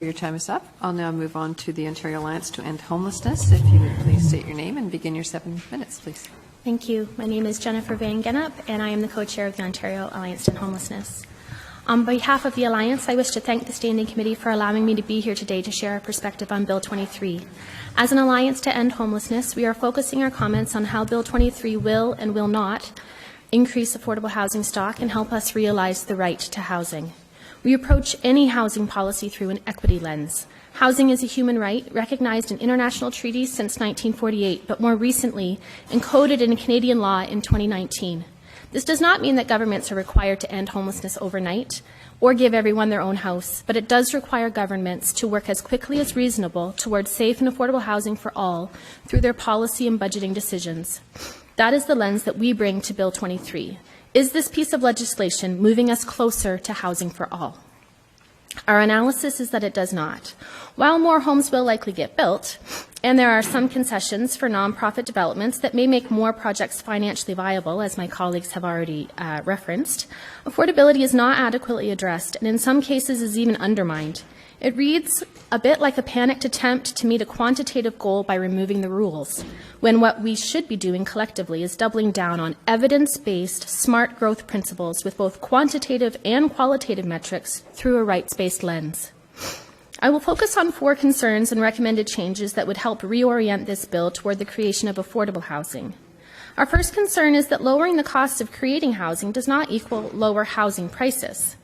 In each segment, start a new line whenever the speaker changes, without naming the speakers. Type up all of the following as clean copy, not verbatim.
Your time is up. I'll now move on to the Ontario Alliance to End Homelessness. If you would please state your name and begin your 7 minutes, please.
Thank you. My name is Jennifer Van Gennip, and I am the co-chair of the Ontario Alliance to End Homelessness. On behalf of the Alliance, I wish to thank the Standing Committee for allowing me to be here today to share our perspective on Bill 23. As an Alliance to End Homelessness, we are focusing our comments on how Bill 23 will and will not increase affordable housing stock and help us realize the right to housing. We approach any housing policy through an equity lens. Housing is a human right recognized in international treaties since 1948, but more recently encoded in Canadian law in 2019. This does not mean that governments are required to end homelessness overnight or give everyone their own house, but it does require governments to work as quickly as reasonable towards safe and affordable housing for all through their policy and budgeting decisions. That is the lens that we bring to Bill 23. Is this piece of legislation moving us closer to housing for all? Our analysis is that it does not. While more homes will likely get built, and there are some concessions for nonprofit developments that may make more projects financially viable, as my colleagues have already referenced, affordability is not adequately addressed and in some cases is even undermined. It reads a bit like a panicked attempt to meet a quantitative goal by removing the rules, when what we should be doing collectively is doubling down on evidence-based, smart growth principles with both quantitative and qualitative metrics through a rights-based lens. I will focus on 4 concerns and recommended changes that would help reorient this bill toward the creation of affordable housing. Our first concern is that lowering the cost of creating housing does not equal lower housing prices.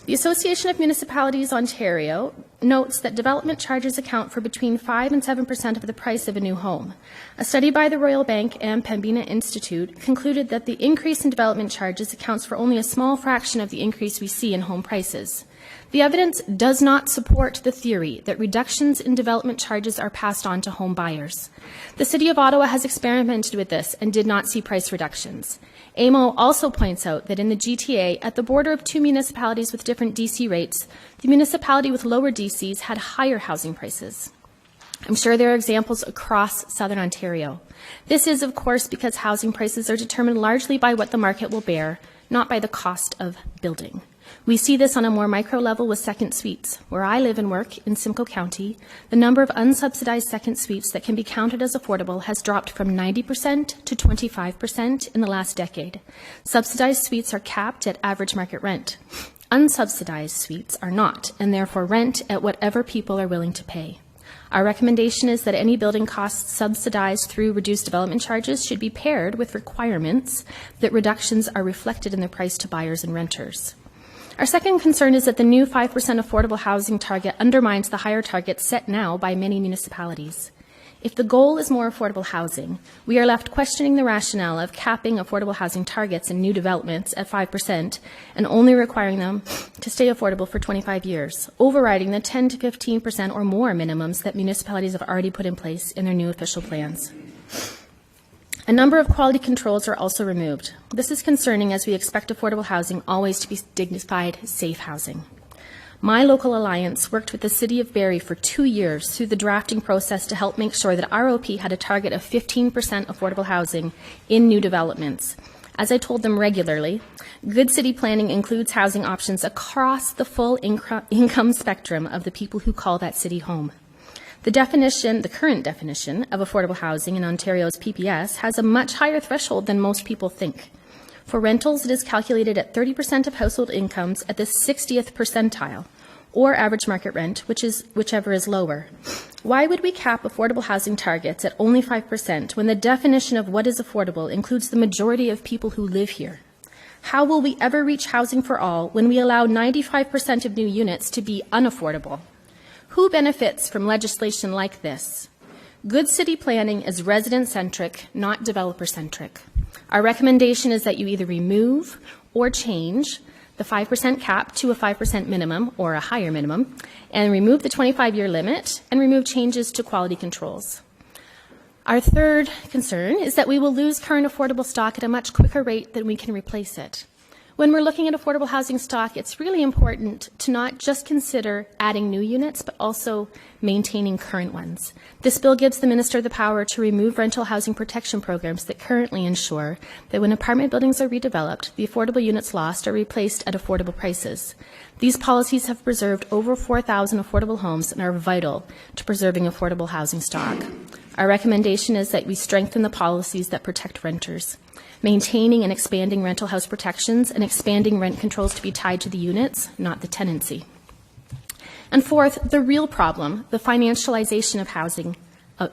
The Association of Municipalities Ontario notes that development charges account for between 5 and 7% of the price of a new home. A study by the Royal Bank and Pembina Institute concluded that the increase in development charges accounts for only a small fraction of the increase we see in home prices. The evidence does not support the theory that reductions in development charges are passed on to home buyers. The City of Ottawa has experimented with this and did not see price reductions. AMO also points out that in the GTA, at the border of 2 municipalities with different DC rates, the municipality with lower DCs had higher housing prices. I'm sure there are examples across Southern Ontario. This is, of course, because housing prices are determined largely by what the market will bear, not by the cost of building. We see this on a more micro level with second suites. Where I live and work in Simcoe County, the number of unsubsidized second suites that can be counted as affordable has dropped from 90% to 25% in the last decade. Subsidized suites are capped at average market rent. Unsubsidized suites are not, and therefore rent at whatever people are willing to pay. Our recommendation is that any building costs subsidized through reduced development charges should be paired with requirements that reductions are reflected in the price to buyers and renters. Our second concern is that the new 5% affordable housing target undermines the higher targets set now by many municipalities. If the goal is more affordable housing, we are left questioning the rationale of capping affordable housing targets in new developments at 5% and only requiring them to stay affordable for 25 years, overriding the 10 to 15% or more minimums that municipalities have already put in place in their new official plans. A number of quality controls are also removed. This is concerning as we expect affordable housing always to be dignified, safe housing. My local alliance worked with the City of Barrie for 2 years through the drafting process to help make sure that ROP had a target of 15% affordable housing in new developments. As I told them regularly, good city planning includes housing options across the full income spectrum of the people who call that city home. The current definition of affordable housing in Ontario's PPS has a much higher threshold than most people think. For rentals, it is calculated at 30% of household incomes at the 60th percentile, or average market rent, whichever is lower. Why would we cap affordable housing targets at only 5% when the definition of what is affordable includes the majority of people who live here? How will we ever reach housing for all when we allow 95% of new units to be unaffordable? Who benefits from legislation like this? Good city planning is resident-centric, not developer-centric. Our recommendation is that you either remove or change the 5% cap to a 5% minimum or a higher minimum, and remove the 25-year limit and remove changes to quality controls. Our third concern is that we will lose current affordable stock at a much quicker rate than we can replace it. When we're looking at affordable housing stock, it's really important to not just consider adding new units, but also maintaining current ones. This bill gives the Minister the power to remove rental housing protection programs that currently ensure that when apartment buildings are redeveloped, the affordable units lost are replaced at affordable prices. These policies have preserved over 4,000 affordable homes and are vital to preserving affordable housing stock. Our recommendation is that we strengthen the policies that protect renters, maintaining and expanding rental house protections and expanding rent controls to be tied to the units, not the tenancy. And fourth, the real problem, the financialization of housing,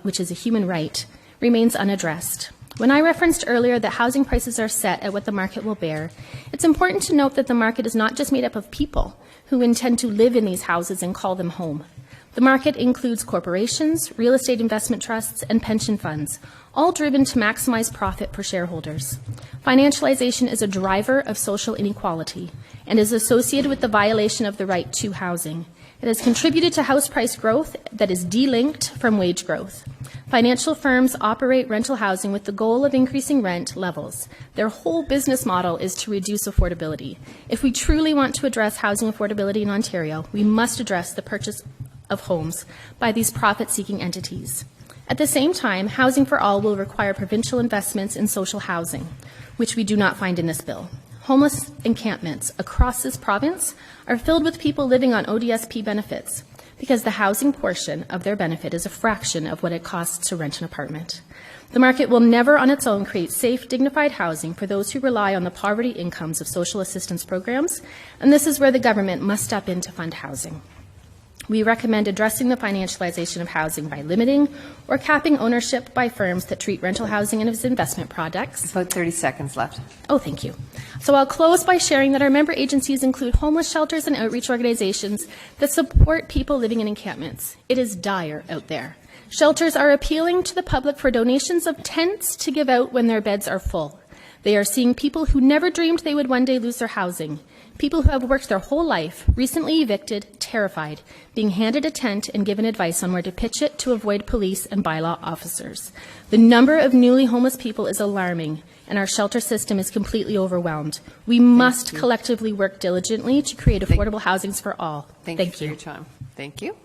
which is a human right, remains unaddressed. When I referenced earlier that housing prices are set at what the market will bear, it's important to note that the market is not just made up of people who intend to live in these houses and call them home. The market includes corporations, real estate investment trusts, and pension funds, all driven to maximize profit for shareholders. Financialization is a driver of social inequality and is associated with the violation of the right to housing. It has contributed to house price growth that is delinked from wage growth. Financial firms operate rental housing with the goal of increasing rent levels. Their whole business model is to reduce affordability. If we truly want to address housing affordability in Ontario, we must address the purchase of homes by these profit-seeking entities. At the same time, Housing for All will require provincial investments in social housing, which we do not find in this bill. Homeless encampments across this province are filled with people living on ODSP benefits because the housing portion of their benefit is a fraction of what it costs to rent an apartment. The market will never on its own create safe, dignified housing for those who rely on the poverty incomes of social assistance programs, and this is where the government must step in to fund housing. We recommend addressing the financialization of housing by limiting or capping ownership by firms that treat rental housing as investment products.
About 30 seconds left.
Oh, thank you. So I'll close by sharing that our member agencies include homeless shelters and outreach organizations that support people living in encampments. It is dire out there. Shelters are appealing to the public for donations of tents to give out when their beds are full. They are seeing people who never dreamed they would one day lose their housing. People who have worked their whole life, recently evicted, terrified, being handed a tent and given advice on where to pitch it to avoid police and bylaw officers. The number of newly homeless people is alarming, and our shelter system is completely overwhelmed. We must collectively work diligently to create affordable housings for all.
Thank you for your time. Thank you.